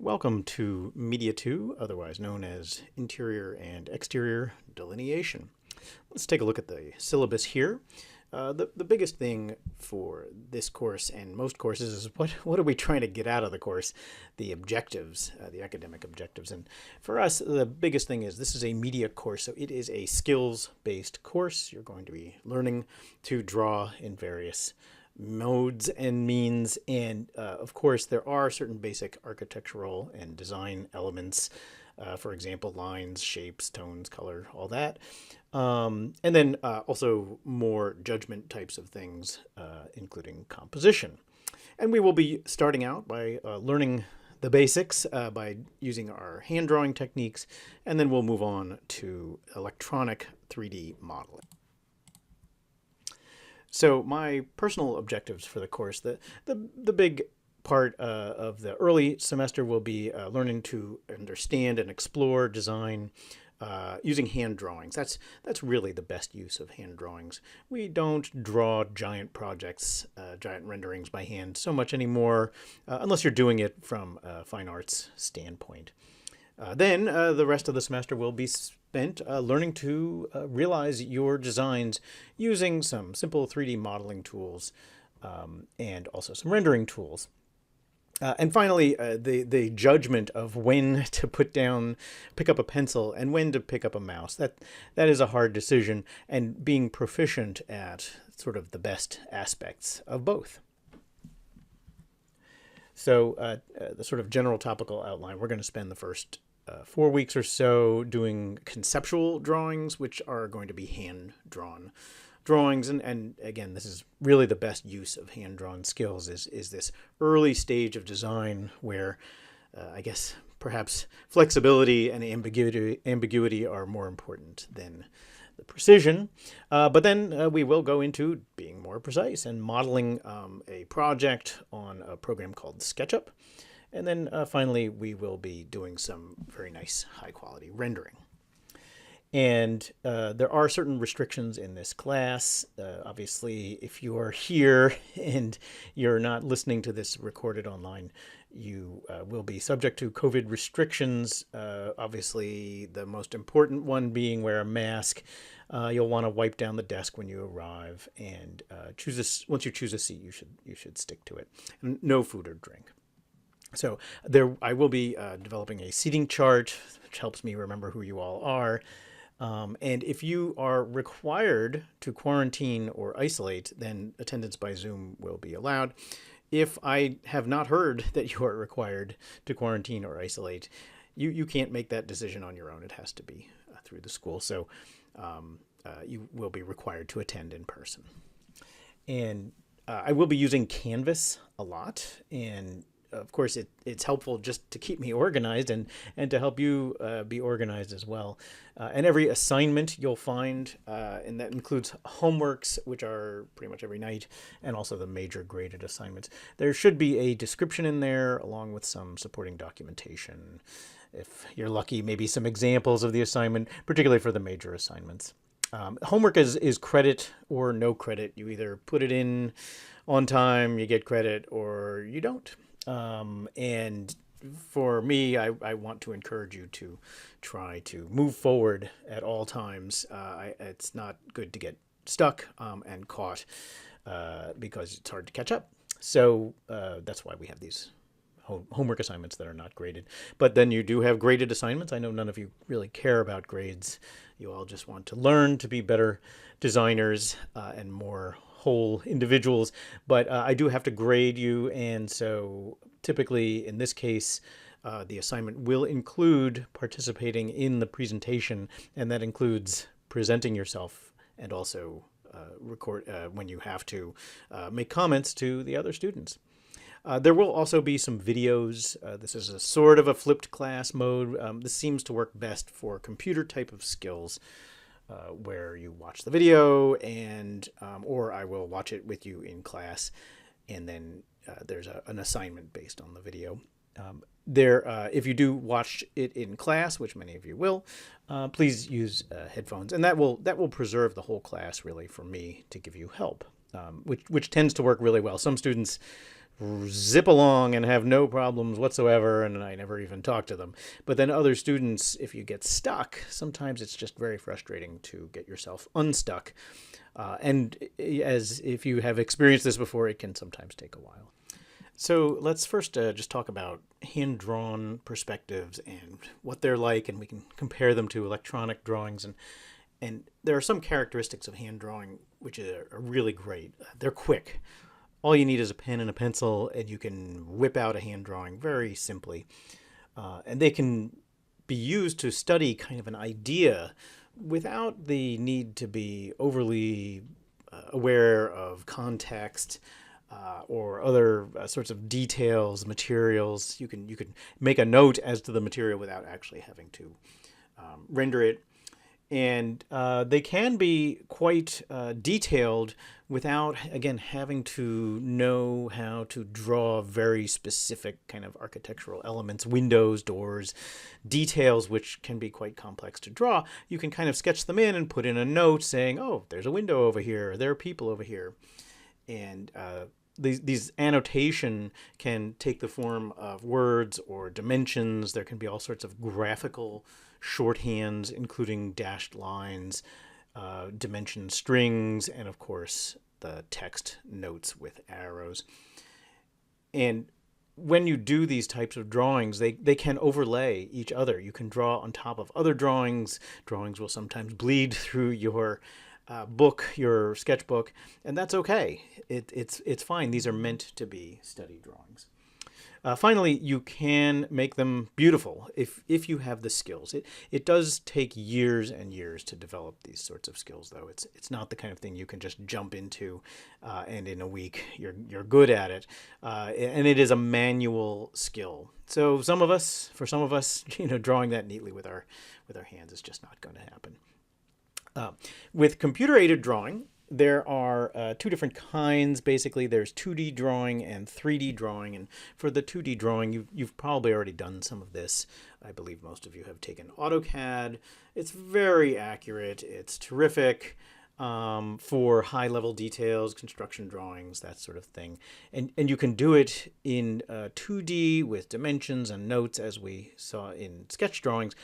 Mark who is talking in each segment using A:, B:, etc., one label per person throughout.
A: Welcome to Media 2, otherwise known as Interior and Exterior Delineation. Let's take a look at the syllabus here. The biggest thing for this course and most courses is what are we trying to get out of the course? The objectives, the academic objectives. And for us, the biggest thing is this is a media course, so it is a skills-based course. You're going to be learning to draw in various modes and means, and of course there are certain basic architectural and design elements, for example lines, shapes, tones, color, all that, and then also more judgment types of things, including composition. And we will be starting out by learning the basics by using our hand drawing techniques, and then we'll move on to electronic 3D modeling. So my personal objectives for the course, the big part of the early semester will be learning to understand and explore design using hand drawings. That's really the best use of hand drawings. We don't draw giant projects, giant renderings by hand so much anymore, unless you're doing it from a fine arts standpoint. Then the rest of the semester will be spent learning to realize your designs using some simple 3D modeling tools and also some rendering tools. And finally, the judgment of when to pick up a pencil and when to pick up a mouse. That is a hard decision, and being proficient at sort of the best aspects of both. So the sort of general topical outline, we're going to spend the first 4 weeks or so doing conceptual drawings, which are going to be hand-drawn drawings. And again, this is really the best use of hand-drawn skills is this early stage of design where I guess perhaps flexibility and ambiguity are more important than the precision. But then we will go into being more precise and modeling a project on a program called Sketchbook. And then finally, we will be doing some very nice high-quality rendering. And there are certain restrictions in this class. Obviously, if you are here and you're not listening to this recorded online, you will be subject to COVID restrictions. Obviously, the most important one being wear a mask. You'll want to wipe down the desk when you arrive, and once you choose a seat, you should stick to it. And no food or drink. So I will be developing a seating chart, which helps me remember who you all are. And if you are required to quarantine or isolate, then attendance by Zoom will be allowed. If I have not heard that you are required to quarantine or isolate, you can't make that decision on your own. It has to be through the school. So you will be required to attend in person. And I will be using Canvas a lot, and of course, it's helpful just to keep me organized and to help you be organized as well. And every assignment you'll find, and that includes homeworks, which are pretty much every night, and also the major graded assignments. There should be a description in there along with some supporting documentation. If you're lucky, maybe some examples of the assignment, particularly for the major assignments. Homework is credit or no credit. You either put it in on time, you get credit, or you don't. And for me, I want to encourage you to try to move forward at all times. It's not good to get stuck and caught because it's hard to catch up. So that's why we have these homework assignments that are not graded. But then you do have graded assignments. I know none of you really care about grades. You all just want to learn to be better designers and more whole individuals, but I do have to grade you, and so typically in this case the assignment will include participating in the presentation, and that includes presenting yourself and also record when you have to make comments to the other students. There will also be some videos. This is a sort of a flipped class mode. This seems to work best for computer type of skills, where you watch the video and or I will watch it with you in class, and then there's an assignment based on the video. If you do watch it in class, which many of you will, please use headphones, and that will preserve the whole class really for me to give you help, which tends to work really well. Some students zip along and have no problems whatsoever, and I never even talk to them. But then other students, if you get stuck, sometimes it's just very frustrating to get yourself unstuck. And as if you have experienced this before, it can sometimes take a while. So let's first just talk about hand-drawn perspectives and what they're like, and we can compare them to electronic drawings. And there are some characteristics of hand drawing which are really great. They're quick. All you need is a pen and a pencil, and you can whip out a hand drawing very simply. And they can be used to study kind of an idea without the need to be overly aware of context or other sorts of details, materials. You can make a note as to the material without actually having to render it. And they can be quite detailed without, again, having to know how to draw very specific kind of architectural elements, windows, doors, details, which can be quite complex to draw. You can kind of sketch them in and put in a note saying, oh, there's a window over here, there are people over here. And these annotation can take the form of words or dimensions. There can be all sorts of graphical shorthands, including dashed lines, dimension strings, and of course the text notes with arrows. And when you do these types of drawings, they can overlay each other. You can draw on top of other drawings. Drawings will sometimes bleed through your book, your sketchbook, and that's okay. It's fine. These are meant to be study drawings. Finally, you can make them beautiful if you have the skills. It does take years and years to develop these sorts of skills, though. It's not the kind of thing you can just jump into and in a week you're good at it. And it is a manual skill. So for some of us, drawing that neatly with our hands is just not going to happen. With computer-aided drawing, there are two different kinds. Basically, there's 2D drawing and 3D drawing. And for the 2D drawing, you've probably already done some of this. I believe most of you have taken AutoCAD. It's very accurate. It's terrific for high-level details, construction drawings, that sort of thing. And you can do it in 2D with dimensions and notes, as we saw in sketch drawings.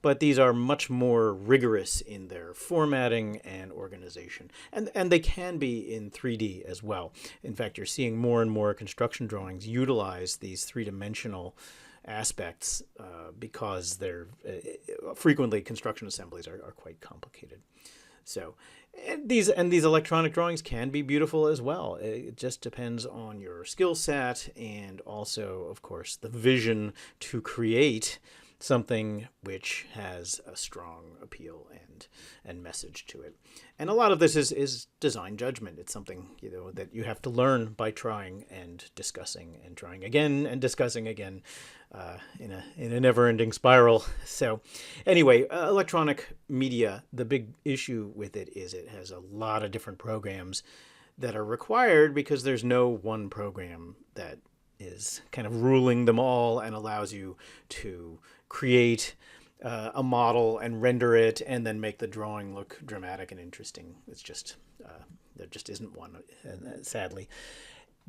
A: But these are much more rigorous in their formatting and organization. And they can be in 3D as well. In fact, you're seeing more and more construction drawings utilize these three-dimensional aspects because they're frequently construction assemblies are quite complicated. So these electronic drawings can be beautiful as well. It just depends on your skill set and also, of course, the vision to create something which has a strong appeal and message to it. And a lot of this is design judgment. It's something that you have to learn by trying and discussing and trying again and discussing again in a never-ending spiral. So anyway, electronic media, the big issue with it is it has a lot of different programs that are required because there's no one program that is kind of ruling them all and allows you to create a model and render it and then make the drawing look dramatic and interesting. It's just, there just isn't one, sadly.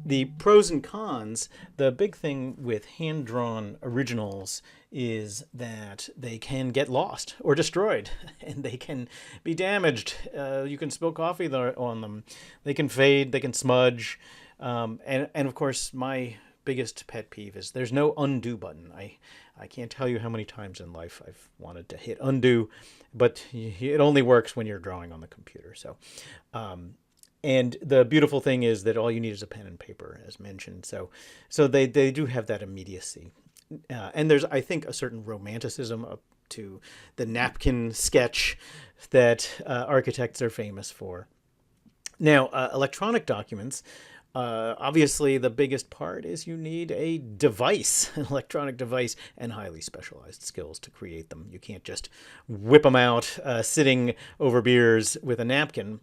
A: The pros and cons, the big thing with hand-drawn originals is that they can get lost or destroyed and they can be damaged. You can spill coffee on them. They can fade, they can smudge. And of course, my biggest pet peeve is there's no undo button. I can't tell you how many times in life I've wanted to hit undo, but it only works when you're drawing on the computer. So, and the beautiful thing is that all you need is a pen and paper, as mentioned. So they do have that immediacy. And there's, I think, a certain romanticism up to the napkin sketch that architects are famous for. Now, electronic documents, obviously the biggest part is you need a device, an electronic device, and highly specialized skills to create them. You can't just whip them out sitting over beers with a napkin.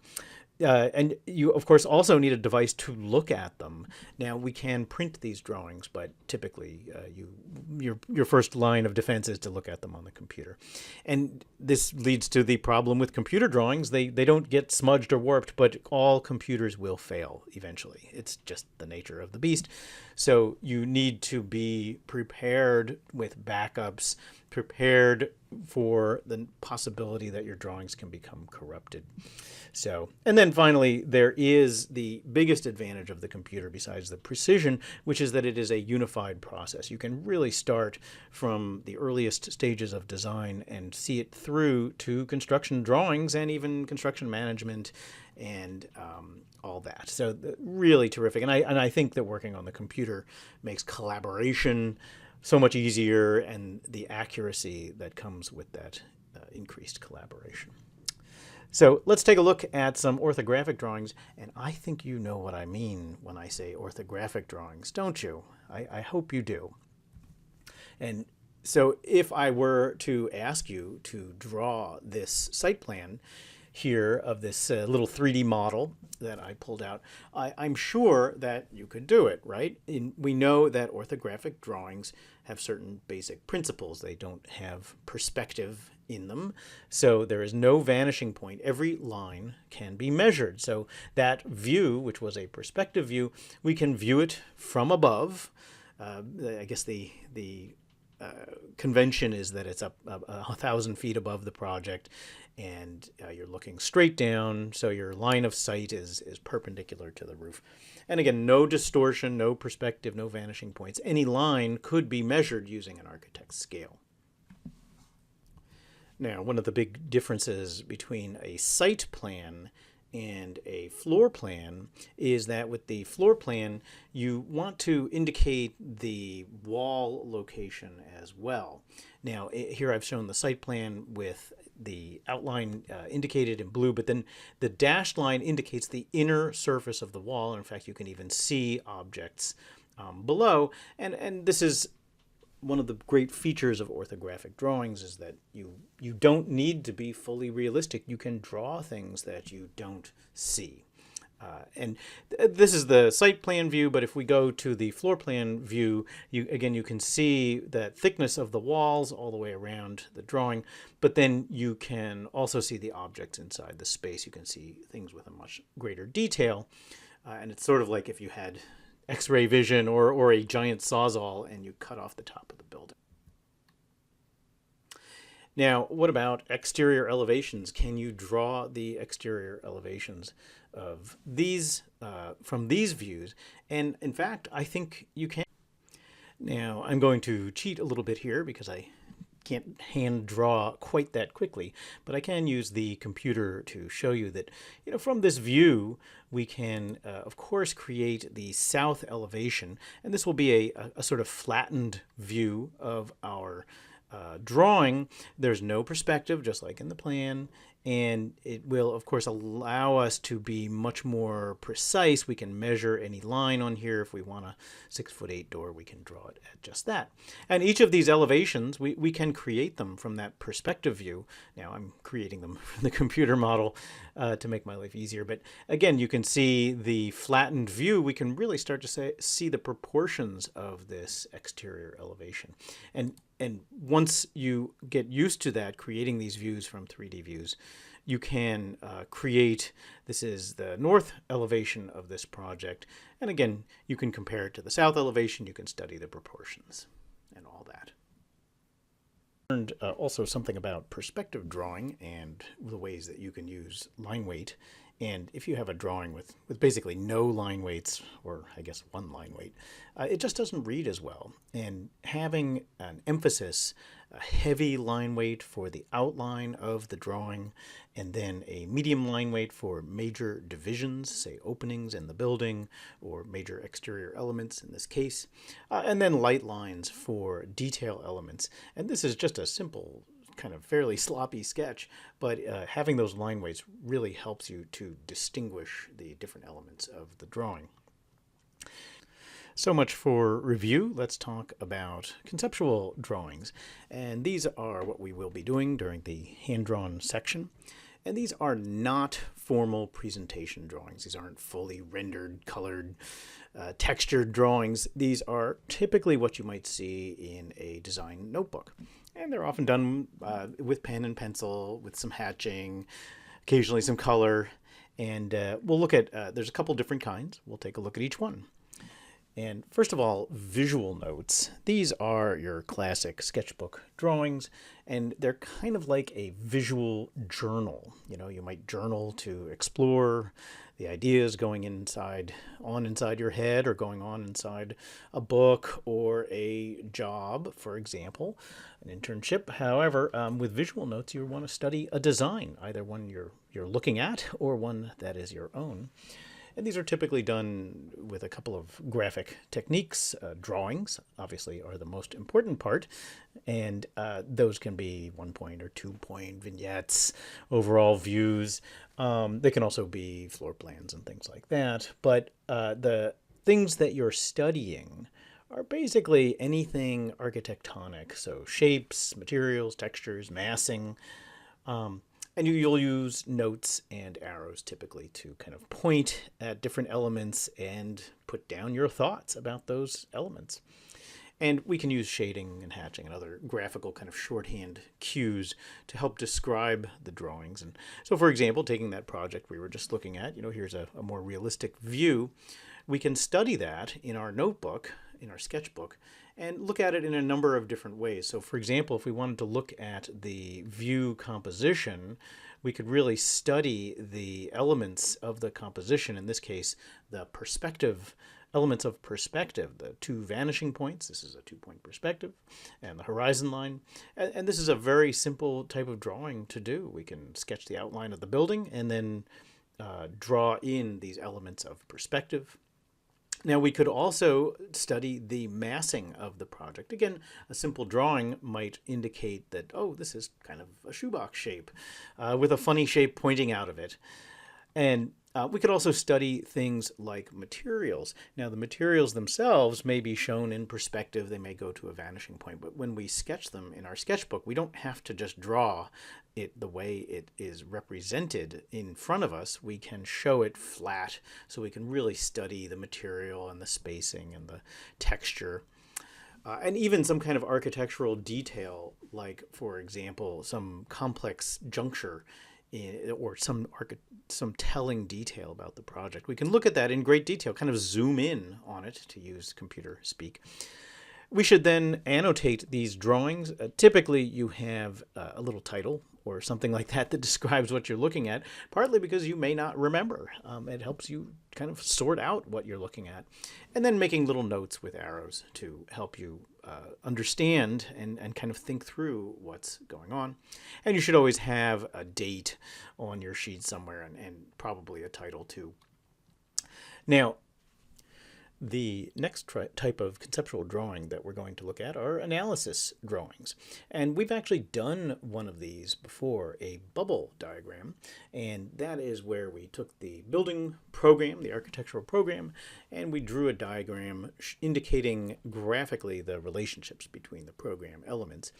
A: And you, of course, also need a device to look at them. Now, we can print these drawings, but typically your first line of defense is to look at them on the computer. And this leads to the problem with computer drawings. They don't get smudged or warped, but all computers will fail eventually. It's just the nature of the beast. So you need to be prepared with backups, prepared for the possibility that your drawings can become corrupted. So, and then finally, there is the biggest advantage of the computer besides the precision, which is that it is a unified process. You can really start from the earliest stages of design and see it through to construction drawings and even construction management and all that. So really terrific. And I think that working on the computer makes collaboration so much easier, and the accuracy that comes with that increased collaboration. So let's take a look at some orthographic drawings, and I think you know what I mean when I say orthographic drawings, don't you? I hope you do. And so if I were to ask you to draw this site plan here of this little 3D model that I pulled out, I'm sure that you could do it, right? We know that orthographic drawings have certain basic principles. They don't have perspective in them, so there is no vanishing point. Every line can be measured. So that view, which was a perspective view, we can view it from above. I guess the convention is that it's up 1,000 feet above the project, and you're looking straight down, so your line of sight is perpendicular to the roof. And again, no distortion, no perspective, no vanishing points. Any line could be measured using an architect's scale. Now, one of the big differences between a site plan and a floor plan is that with the floor plan, you want to indicate the wall location as well. Now, here I've shown the site plan with the outline indicated in blue, but then the dashed line indicates the inner surface of the wall. In fact, you can even see objects below. And this is one of the great features of orthographic drawings, is that you don't need to be fully realistic. You can draw things that you don't see. And this is the site plan view, but if we go to the floor plan view, you can see the thickness of the walls all the way around the drawing, but then you can also see the objects inside the space. You can see things with a much greater detail, and it's sort of like if you had X-ray vision or a giant sawzall and you cut off the top of the building. Now, what about exterior elevations? Can you draw the exterior elevations of these from these views? And in fact, I think you can. Now, I'm going to cheat a little bit here because I can't hand draw quite that quickly, but I can use the computer to show you that, from this view, we can, of course, create the south elevation, and this will be a sort of flattened view of our drawing. There's no perspective, just like in the plan, and it will, of course, allow us to be much more precise. We can measure any line on here. If we want a 6'8" door, we can draw it at just that. And each of these elevations, we can create them from that perspective view. Now, I'm creating them from the computer model to make my life easier. But again, you can see the flattened view. We can really start to see the proportions of this exterior elevation. And once you get used to that, creating these views from 3D views, you can create, this is the north elevation of this project. And again, you can compare it to the south elevation. You can study the proportions and all that. Learned also something about perspective drawing and the ways that you can use line weight. And if you have a drawing with basically no line weights, or I guess one line weight, it just doesn't read as well. And having an emphasis, a heavy line weight for the outline of the drawing, and then a medium line weight for major divisions, say openings in the building, or major exterior elements in this case, and then light lines for detail elements. And this is just a simple, kind of fairly sloppy sketch, but having those line weights really helps you to distinguish the different elements of the drawing. So much for review. Let's talk about conceptual drawings. And these are what we will be doing during the hand-drawn section. And these are not formal presentation drawings. These aren't fully rendered, colored, textured drawings. These are typically what you might see in a design notebook. And they're often done with pen and pencil, with some hatching, occasionally some color. And we'll look at, there's a couple different kinds. We'll take a look at each one. And first of all, visual notes. These are your classic sketchbook drawings, and they're kind of like a visual journal. You know, you might journal to explore the ideas going inside your head, or going on inside a book or a job, for example, an internship. However, with visual notes, you want to study a design, either one you're looking at or one that is your own. And these are typically done with a couple of graphic techniques. Drawings, obviously, are the most important part. And those can be 1-point or 2-point vignettes, overall views. They can also be floor plans and things like that. But the things that you're studying are basically anything architectonic. So shapes, materials, textures, massing. And you'll use notes and arrows typically to kind of point at different elements and put down your thoughts about those elements. And we can use shading and hatching and other graphical kind of shorthand cues to help describe the drawings. And so, for example, taking that project we were just looking at, here's a more realistic view. We can study that in our notebook, in our sketchbook, and look at it in a number of different ways. So, for example, if we wanted to look at the view composition, we could really study the elements of the composition, in this case, the perspective, elements of perspective, the two vanishing points. This is a 2-point perspective, and the horizon line. And this is a very simple type of drawing to do. We can sketch the outline of the building and then draw in these elements of perspective. Now, we could also study the massing of the project. Again, a simple drawing might indicate that, oh, this is kind of a shoebox shape with a funny shape pointing out of it. And we could also study things like materials. Now, the materials themselves may be shown in perspective. They may go to a vanishing point. But when we sketch them in our sketchbook, we don't have to just draw it the way it is represented in front of us. We can show it flat, so we can really study the material and the spacing and the texture. And even some kind of architectural detail, like, for example, some complex juncture or some telling detail about the project. We can look at that in great detail, kind of zoom in on it, to use computer speak. We should then annotate these drawings. Typically, you have a little title or something like that describes what you're looking at, partly because you may not remember. It helps you kind of sort out what you're looking at. And then making little notes with arrows to help you understand and kind of think through what's going on. And you should always have a date on your sheet somewhere, and probably a title too. Now, the next type of conceptual drawing that we're going to look at are analysis drawings. And we've actually done one of these before, a bubble diagram. And that is where we took the building program, the architectural program, and we drew a diagram indicating graphically the relationships between the program elements.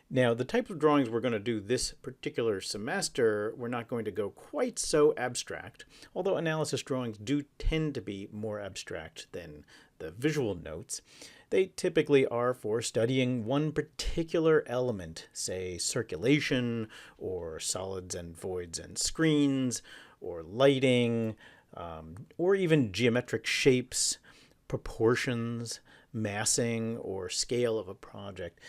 A: Now, the type of drawings we're going to do this particular semester, we're not going to go quite so abstract, although analysis drawings do tend to be more abstract than the visual notes. They typically are for studying one particular element, say circulation, or solids and voids and screens, or lighting, or even geometric shapes, proportions, massing, or scale of a project.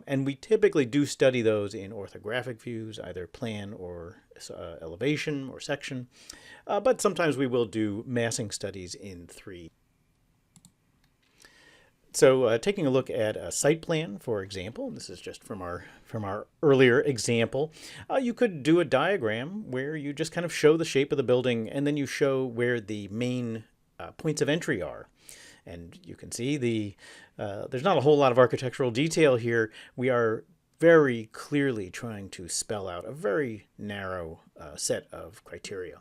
A: And we typically do study those in orthographic views, either plan or elevation or section. But sometimes we will do massing studies in 3. So taking a look at a site plan, for example, this is just from our earlier example, you could do a diagram where you just kind of show the shape of the building, and then you show where the main points of entry are. And you can see there's not a whole lot of architectural detail here. We are very clearly trying to spell out a very narrow set of criteria.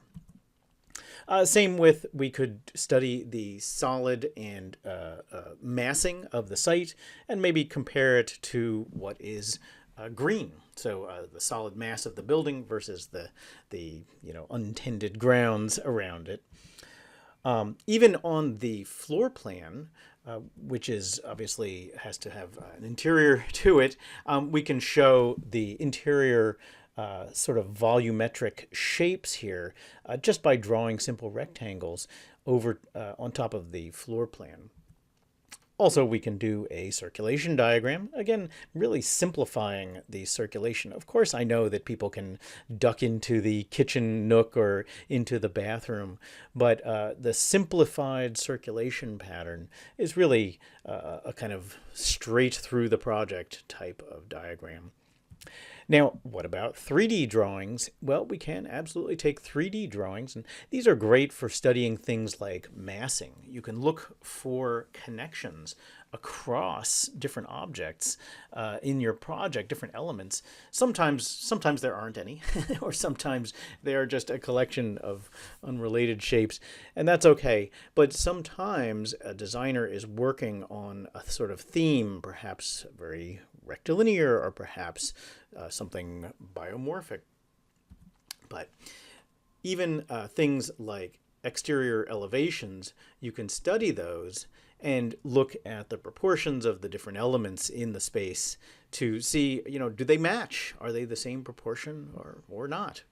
A: Same with, we could study the solid and massing of the site and maybe compare it to what is green. So the solid mass of the building versus the untended grounds around it. Even on the floor plan, which is obviously has to have an interior to it, we can show the interior sort of volumetric shapes here just by drawing simple rectangles over on top of the floor plan. Also, we can do a circulation diagram, again, really simplifying the circulation. Of course, I know that people can duck into the kitchen nook or into the bathroom, but the simplified circulation pattern is really a kind of straight through the project type of diagram. Now, what about 3D drawings? Well, we can absolutely take 3D drawings, and these are great for studying things like massing. You can look for connections across different objects in your project, different elements. Sometimes there aren't any, or sometimes they are just a collection of unrelated shapes, and that's okay. But sometimes a designer is working on a sort of theme, perhaps very rectilinear or perhaps something biomorphic. But even things like exterior elevations, you can study those and look at the proportions of the different elements in the space to see, do they match? Are they the same proportion or not?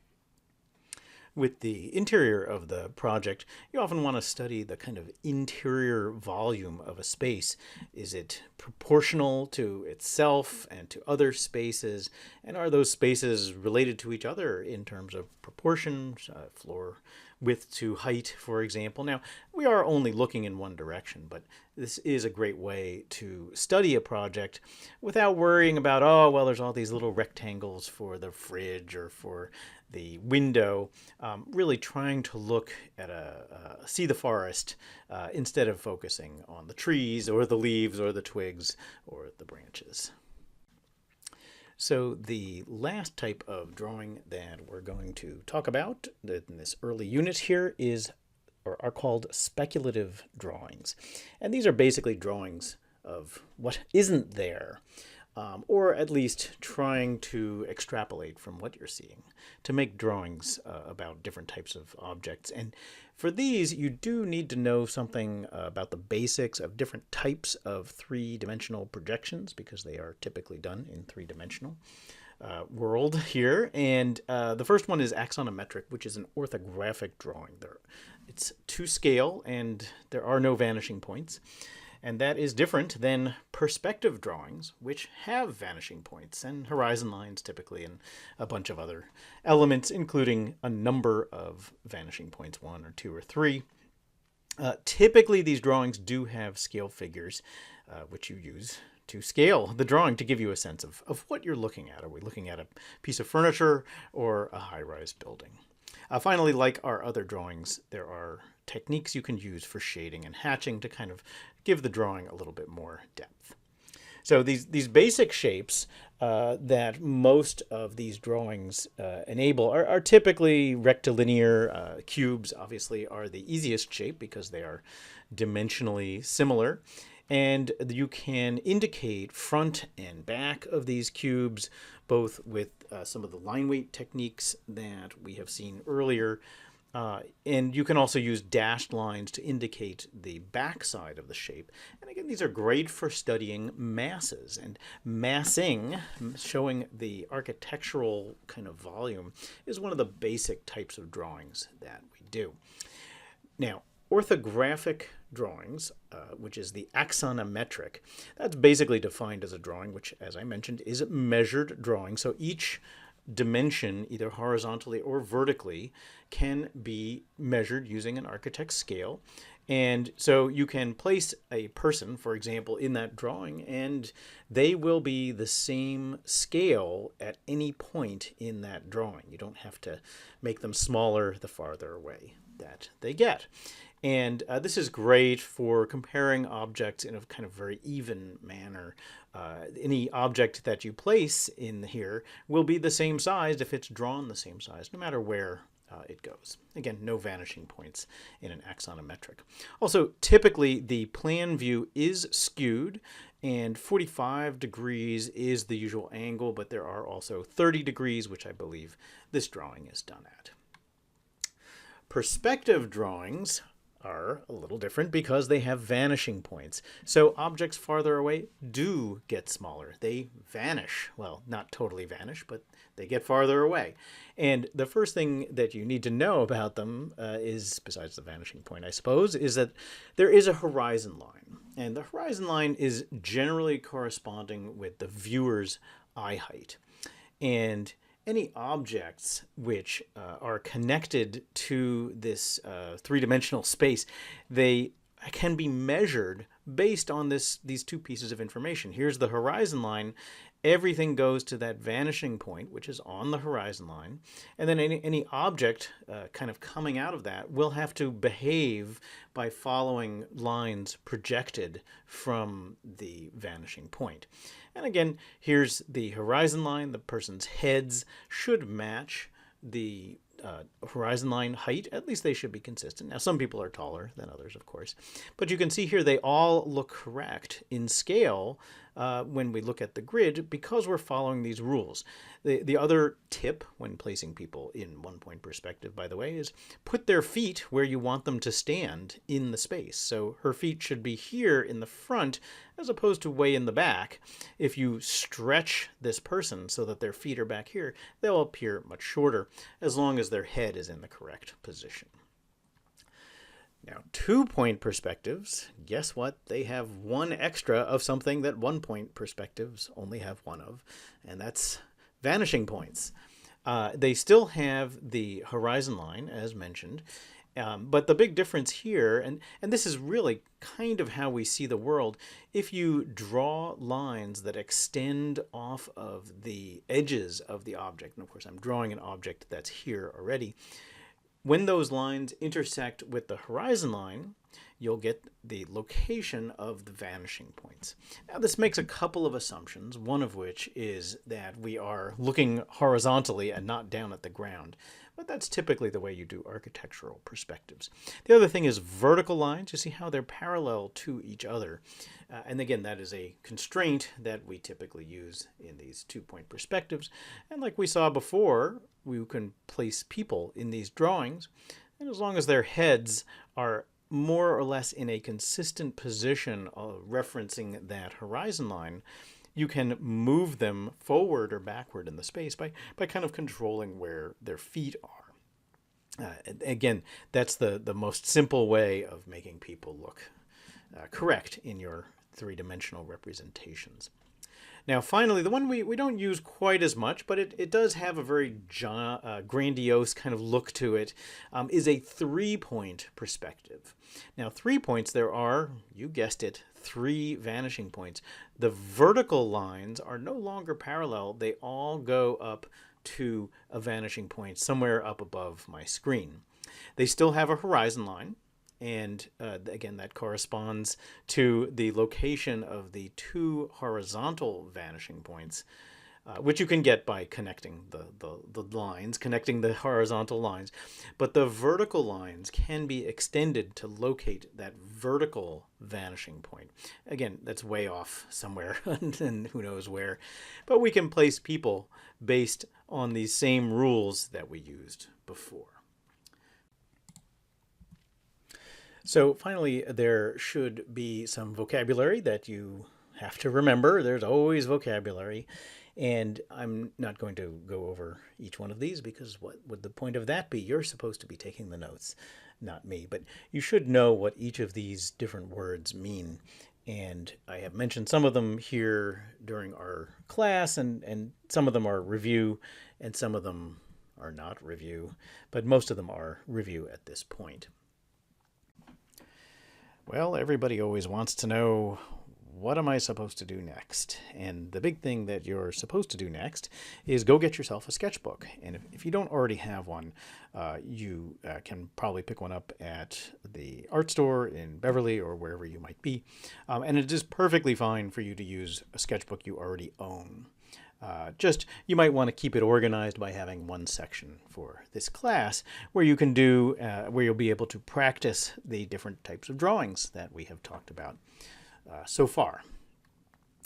A: With the interior of the project, you often want to study the kind of interior volume of a space. Is it proportional to itself and to other spaces? And are those spaces related to each other in terms of proportions, floor width to height, for example? Now, we are only looking in one direction, but this is a great way to study a project without worrying about, oh, well, there's all these little rectangles for the fridge or for the window, really trying to look at see the forest instead of focusing on the trees or the leaves or the twigs or the branches. So the last type of drawing that we're going to talk about in this early unit here are called speculative drawings. And these are basically drawings of what isn't there. Or at least trying to extrapolate from what you're seeing to make drawings about different types of objects. And for these, you do need to know something about the basics of different types of three-dimensional projections because they are typically done in three-dimensional world here. And the first one is axonometric, which is an orthographic drawing. It's to scale, and there are no vanishing points. And that is different than perspective drawings, which have vanishing points and horizon lines typically, and a bunch of other elements, including a number of vanishing points, 1 or 2 or 3. Typically, these drawings do have scale figures, which you use to scale the drawing to give you a sense of what you're looking at. Are we looking at a piece of furniture or a high-rise building? Finally, like our other drawings, there are techniques you can use for shading and hatching to kind of give the drawing a little bit more depth. So these basic shapes that most of these drawings enable are typically rectilinear. Cubes obviously are the easiest shape because they are dimensionally similar. And you can indicate front and back of these cubes, both with some of the line weight techniques that we have seen earlier. And you can also use dashed lines to indicate the backside of the shape. And again, these are great for studying masses. And massing, showing the architectural kind of volume, is one of the basic types of drawings that we do. Now, orthographic drawings, which is the axonometric, that's basically defined as a drawing, which, as I mentioned, is a measured drawing. So each dimension, either horizontally or vertically, can be measured using an architect's scale. And so you can place a person, for example, in that drawing, and they will be the same scale at any point in that drawing. You don't have to make them smaller the farther away that they get. And this is great for comparing objects in a kind of very even manner. Any object that you place in here will be the same size if it's drawn the same size, no matter where it goes. Again, no vanishing points in an axonometric. Also, typically the plan view is skewed, and 45 degrees is the usual angle, but there are also 30 degrees, which I believe this drawing is done at. Perspective drawings are a little different because they have vanishing points. So objects farther away do get smaller. They vanish. Well, not totally vanish, but they get farther away. And the first thing that you need to know about them is, besides the vanishing point, I suppose, is that there is a horizon line. And the horizon line is generally corresponding with the viewer's eye height. And any objects which are connected to this three-dimensional space, they can be measured based on these two pieces of information. Here's the horizon line. Everything goes to that vanishing point, which is on the horizon line. And then any object kind of coming out of that will have to behave by following lines projected from the vanishing point. And again, here's the horizon line. The person's heads should match the horizon line height. At least they should be consistent. Now, some people are taller than others, of course. But you can see here they all look correct in scale when we look at the grid because we're following these rules. The other tip when placing people in one-point perspective, by the way, is put their feet where you want them to stand in the space. So her feet should be here in the front as opposed to way in the back. If you stretch this person so that their feet are back here, they'll appear much shorter as long as their head is in the correct position. Now, two-point perspectives, guess what? They have one extra of something that one-point perspectives only have one of, and that's vanishing points. They still have the horizon line, as mentioned, but the big difference here, and this is really kind of how we see the world, if you draw lines that extend off of the edges of the object, and of course I'm drawing an object that's here already, when those lines intersect with the horizon line, you'll get the location of the vanishing points. Now, this makes a couple of assumptions, one of which is that we are looking horizontally and not down at the ground. But that's typically the way you do architectural perspectives. The other thing is vertical lines. You see how they're parallel to each other. And again, that is a constraint that we typically use in these two-point perspectives. And like we saw before, we can place people in these drawings. And as long as their heads are more or less in a consistent position referencing that horizon line, you can move them forward or backward in the space by kind of controlling where their feet are. Again, that's the most simple way of making people look correct in your three-dimensional representations. Now, finally, the one we don't use quite as much, but it does have a very grandiose kind of look to it, is a three-point perspective. Now, 3 points, there are, you guessed it, 3 vanishing points. The vertical lines are no longer parallel. They all go up to a vanishing point somewhere up above my screen. They still have a horizon line. And again, that corresponds to the location of the 2 horizontal vanishing points, which you can get by connecting the lines, connecting the horizontal lines. But the vertical lines can be extended to locate that vertical vanishing point. Again, that's way off somewhere, and who knows where. But we can place people based on these same rules that we used before. So finally, there should be some vocabulary that you have to remember. There's always vocabulary. And I'm not going to go over each one of these because what would the point of that be? You're supposed to be taking the notes, not me. But you should know what each of these different words mean. And I have mentioned some of them here during our class, and some of them are review, and some of them are not review. But most of them are review at this point. Well, everybody always wants to know, what am I supposed to do next? And the big thing that you're supposed to do next is go get yourself a sketchbook. And if you don't already have one, you can probably pick one up at the art store in Beverly or wherever you might be. And it is perfectly fine for you to use a sketchbook you already own. Just you might want to keep it organized by having one section for this class where you can do where you'll be able to practice the different types of drawings that we have talked about so far.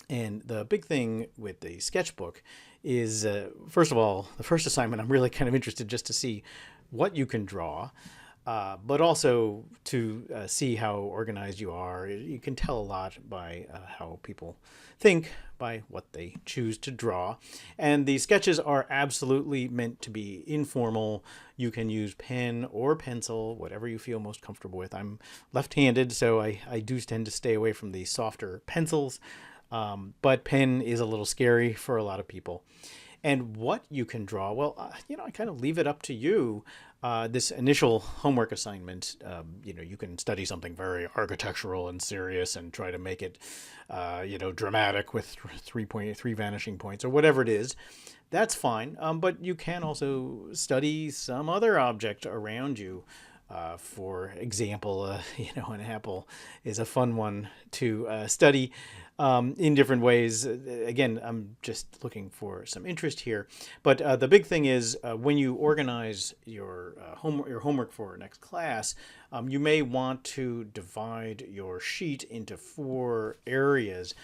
A: And the big thing with the sketchbook is, first of all, the first assignment, I'm really kind of interested just to see what you can draw, but also to see how organized you are. You can tell a lot by how people think, by what they choose to draw. And the sketches are absolutely meant to be informal. You can use pen or pencil, whatever you feel most comfortable with. I'm left-handed, so I do tend to stay away from the softer pencils. But pen is a little scary for a lot of people. And what you can draw, well, I kind of leave it up to you. This initial homework assignment, you can study something very architectural and serious and try to make it, dramatic with 3 vanishing points or whatever it is. That's fine. But you can also study some other object around you. For example, an apple is a fun one to study in different ways. Again, I'm just looking for some interest here. But the big thing is when you organize your homework for next class, you may want to divide your sheet into 4 areas.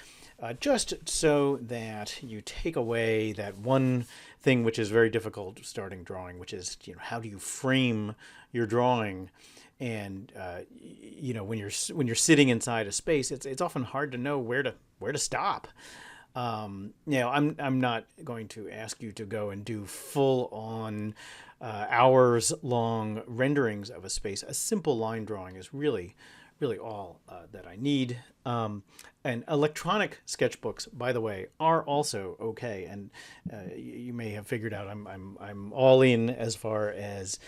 A: Just so that you take away that one thing which is very difficult starting drawing, which is how do you frame your drawing, and when you're sitting inside a space, it's often hard to know where to stop. I'm not going to ask you to go and do full on hours long renderings of a space. A simple line drawing is really all that I need. And electronic sketchbooks, by the way, are also okay. And you may have figured out I'm all in as far as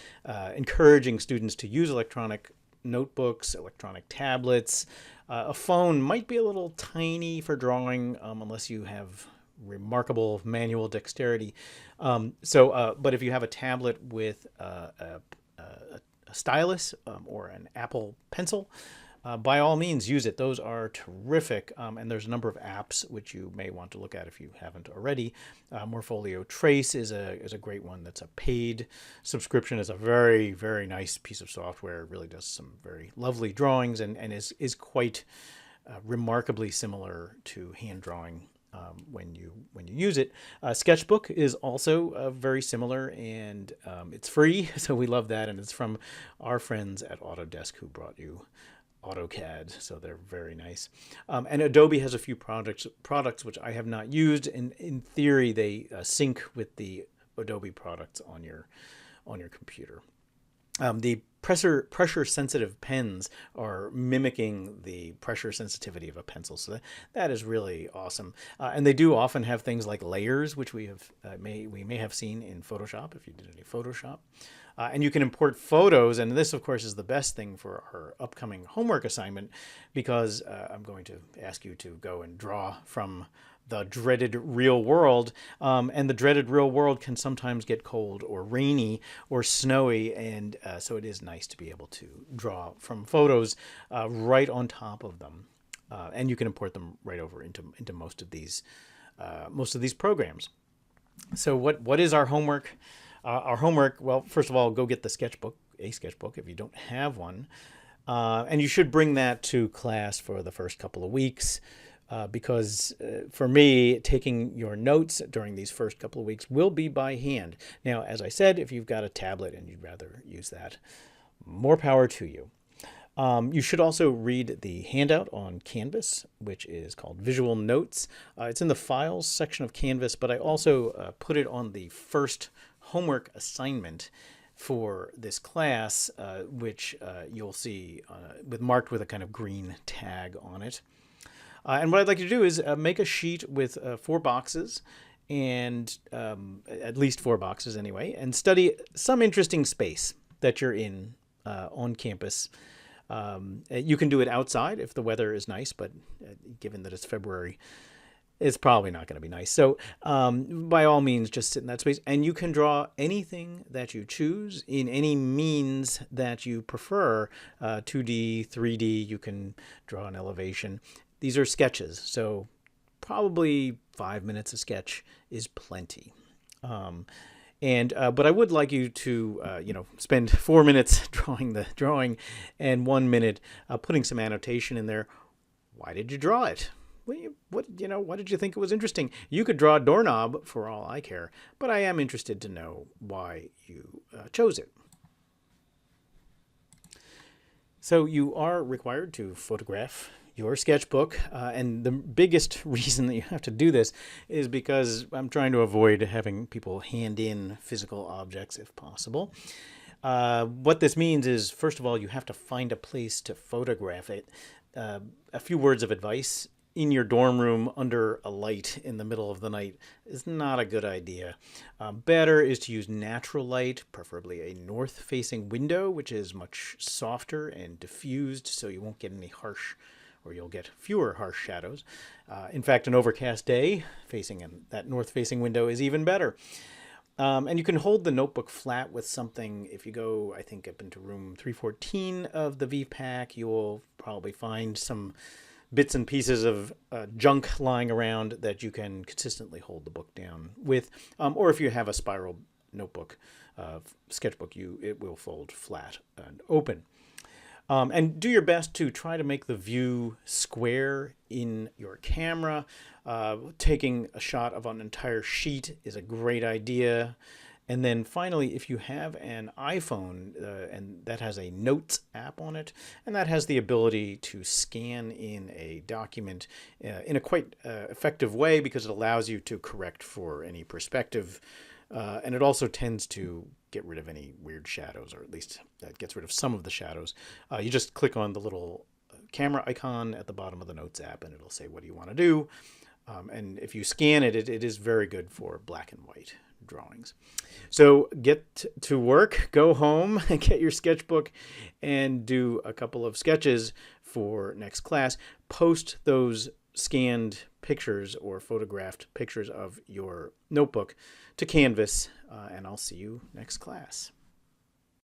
A: encouraging students to use electronic notebooks, electronic tablets. A phone might be a little tiny for drawing unless you have remarkable manual dexterity. But if you have a tablet with a stylus or an Apple Pencil, by all means use it. Those are terrific. And there's a number of apps which you may want to look at if you haven't already. Morpholio Trace is a great one. That's a paid subscription. It's a very, very nice piece of software. It really does some very lovely drawings and is quite remarkably similar to hand drawing when you use it. Sketchbook is also very similar, and it's free, so we love that. And it's from our friends at Autodesk who brought you AutoCAD, so they're very nice. And Adobe has a few products which I have not used. In theory, they sync with the Adobe products on your computer. The pressure sensitive pens are mimicking the pressure sensitivity of a pencil, so that is really awesome. And they do often have things like layers, which we may have seen in Photoshop if you did any Photoshop. And you can import photos, and this, of course, is the best thing for our upcoming homework assignment, because I'm going to ask you to go and draw from the dreaded real world, and the dreaded real world can sometimes get cold or rainy or snowy, and so it is nice to be able to draw from photos right on top of them, and you can import them right over into most of these programs. So what is our homework? Our homework, well, first of all, go get a sketchbook if you don't have one, and you should bring that to class for the first couple of weeks. Because for me, taking your notes during these first couple of weeks will be by hand. Now, as I said, if you've got a tablet and you'd rather use that, more power to you. You should also read the handout on Canvas, which is called Visual Notes. It's in the Files section of Canvas, but I also put it on the first homework assignment for this class, which you'll see marked with a kind of green tag on it. And what I'd like you to do is make a sheet with 4 boxes, and at least 4 boxes anyway, and study some interesting space that you're in on campus. You can do it outside if the weather is nice, but given that it's February, it's probably not going to be nice. So by all means, just sit in that space, and you can draw anything that you choose in any means that you prefer, 2D, 3D, you can draw an elevation. These are sketches, so probably 5 minutes a sketch is plenty. But I would like you to, spend 4 minutes drawing the drawing and 1 minute putting some annotation in there. Why did you draw it? Why did you think it was interesting? You could draw a doorknob for all I care, but I am interested to know why you chose it. So you are required to photograph your sketchbook, and the biggest reason that you have to do this is because I'm trying to avoid having people hand in physical objects if possible. What this means is, first of all, you have to find a place to photograph it. A few words of advice: in your dorm room under a light in the middle of the night is not a good idea. Better is to use natural light, preferably a north-facing window, which is much softer and diffused, so you won't get any harsh, or you'll get fewer harsh shadows. In fact, an overcast day facing that north-facing window is even better. And you can hold the notebook flat with something. If you go, I think, up into room 314 of the VPAC, you will probably find some bits and pieces of junk lying around that you can consistently hold the book down with. Or if you have a spiral notebook, sketchbook, it will fold flat and open. And do your best to try to make the view square in your camera. Taking a shot of an entire sheet is a great idea. And then finally, if you have an iPhone and that has a Notes app on it, and that has the ability to scan in a document in a quite effective way, because it allows you to correct for any perspective. And it also tends to get rid of any weird shadows, or at least that gets rid of some of the shadows. You just click on the little camera icon at the bottom of the Notes app, and it'll say, what do you want to do? And if you scan it, it is very good for black and white drawings. So get to work, go home, get your sketchbook, and do a couple of sketches for next class. Post those scanned pictures or photographed pictures of your notebook to Canvas, and I'll see you next class.